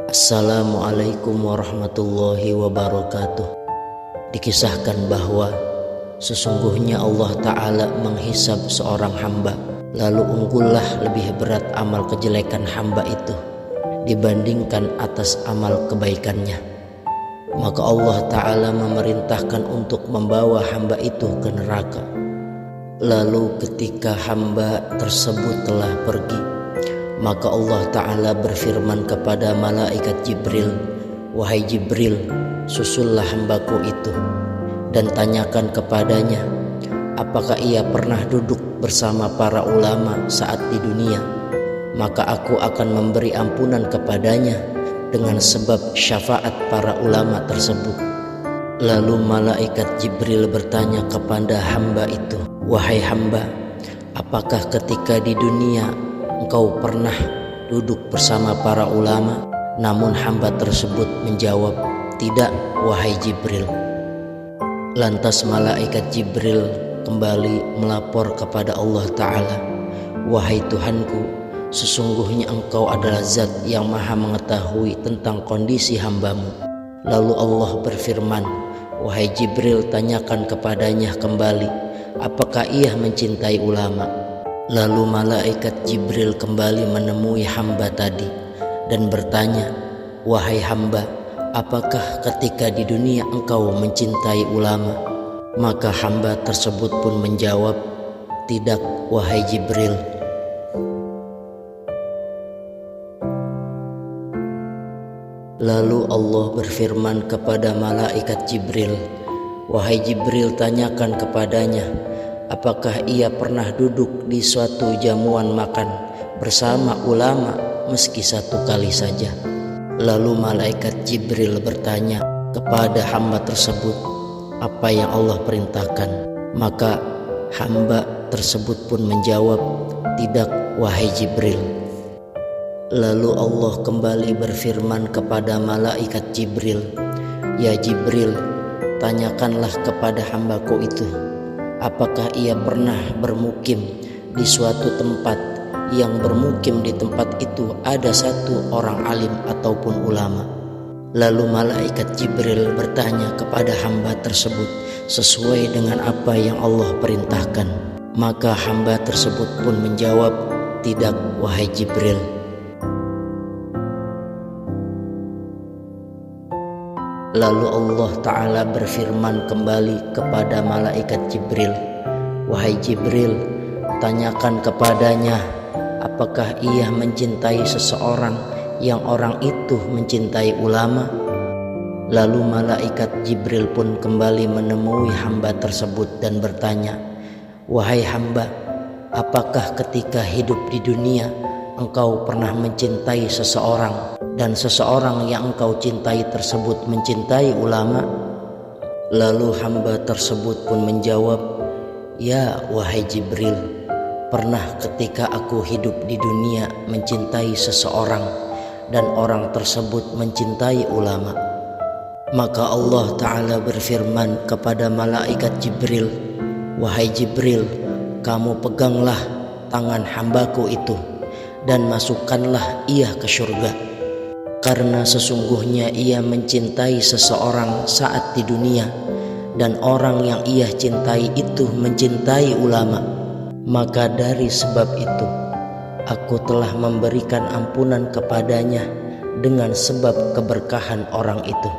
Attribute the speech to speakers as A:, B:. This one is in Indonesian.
A: Assalamualaikum warahmatullahi wabarakatuh. Dikisahkan bahwa sesungguhnya Allah Ta'ala menghisab seorang hamba, lalu unggullah lebih berat amal kejelekan hamba itu dibandingkan atas amal kebaikannya. Maka Allah Ta'ala memerintahkan untuk membawa hamba itu ke neraka. Lalu ketika hamba tersebut telah pergi, maka Allah Ta'ala berfirman kepada malaikat Jibril, "Wahai Jibril, susullah hambaku itu dan tanyakan kepadanya, apakah ia pernah duduk bersama para ulama saat di dunia? Maka aku akan memberi ampunan kepadanya dengan sebab syafaat para ulama tersebut." Lalu malaikat Jibril bertanya kepada hamba itu, "Wahai hamba, apakah ketika di dunia engkau pernah duduk bersama para ulama?" Namun hamba tersebut menjawab, "Tidak, wahai Jibril." Lantas malaikat Jibril kembali melapor kepada Allah Ta'ala, "Wahai Tuhanku, sesungguhnya engkau adalah zat yang maha mengetahui tentang kondisi hambamu." Lalu Allah berfirman, "Wahai Jibril, tanyakan kepadanya kembali, apakah ia mencintai ulama?" Lalu malaikat Jibril kembali menemui hamba tadi dan bertanya, "Wahai hamba, apakah ketika di dunia engkau mencintai ulama?" Maka hamba tersebut pun menjawab, "Tidak, wahai Jibril." Lalu Allah berfirman kepada malaikat Jibril, "Wahai Jibril, tanyakan kepadanya, apakah ia pernah duduk di suatu jamuan makan bersama ulama meski satu kali saja?" Lalu malaikat Jibril bertanya kepada hamba tersebut apa yang Allah perintahkan. Maka hamba tersebut pun menjawab, "Tidak, wahai Jibril." Lalu Allah kembali berfirman kepada malaikat Jibril, "Ya Jibril, tanyakanlah kepada hambaku itu, apakah ia pernah bermukim di suatu tempat yang bermukim di tempat itu ada satu orang alim ataupun ulama?" Lalu malaikat Jibril bertanya kepada hamba tersebut sesuai dengan apa yang Allah perintahkan. Maka hamba tersebut pun menjawab, "Tidak, wahai Jibril." Lalu Allah Ta'ala berfirman kembali kepada malaikat Jibril, "Wahai Jibril, tanyakan kepadanya, apakah ia mencintai seseorang yang orang itu mencintai ulama?" Lalu malaikat Jibril pun kembali menemui hamba tersebut dan bertanya, "Wahai hamba, apakah ketika hidup di dunia engkau pernah mencintai seseorang dan seseorang yang engkau cintai tersebut mencintai ulama?" Lalu hamba tersebut pun menjawab, "Ya wahai Jibril, pernah ketika aku hidup di dunia mencintai seseorang dan orang tersebut mencintai ulama." Maka Allah Ta'ala berfirman kepada malaikat Jibril, "Wahai Jibril, kamu peganglah tangan hambaku itu dan masukkanlah ia ke surga, karena sesungguhnya ia mencintai seseorang saat di dunia dan orang yang ia cintai itu mencintai ulama. Maka dari sebab itu aku telah memberikan ampunan kepadanya dengan sebab keberkahan orang itu."